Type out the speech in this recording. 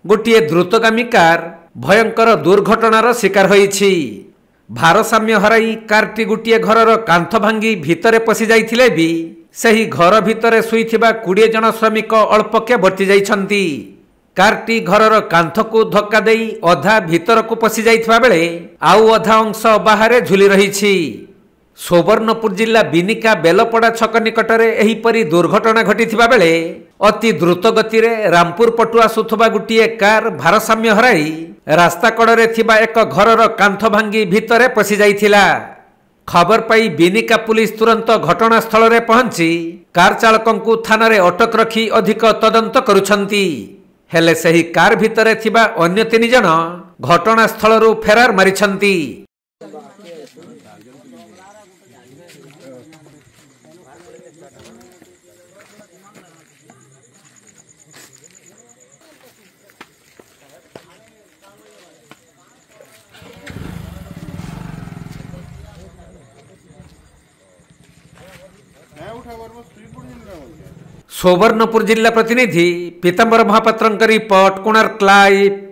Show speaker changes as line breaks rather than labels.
गोटे द्रुतगामी कार भयंकर दुर्घटनार शिकार होईछि। भारसाम्य हराई कारटी गोटे घरर कांथ भांगी भितरे पशि जाइथिले भी सही घर भितरे शुईथिबा 20 जन श्रमिक अल्पके बर्ती जाइछन्ति। कारटी घरर कांथ को धक्का देई अधा भितर को पशि जाइथिबा बेले आउ अधा अंश बाहरे झुली रहिछि। सुवर्णपुर जिला बिनिका बेलपड़ा छक निकटरे एहीपरि दुर्घटना घटिथिबा बेले अति द्रुत गति रे रामपुर पटु आसुथबा गुटिए कार भारसाम्य हराई रास्ता कड़रे थिबा एक घरर कांथ भांगी भितरे पशि जाइथिला। खबर पाई बिनिका पुलिस तुरंत घटनास्थल रे पहुंची कार चालकंकु थाना रे अटक रखी अधिक तदंत करुछंती। हेले सही कार भितरे थिबा अन्य 3 जन घटनास्थल रु फेरार मारिछंती। सुवर्णपुर जिला प्रतिनिधि पीताम्बर महापात्र रिपोर्ट कोणार्क लाइव।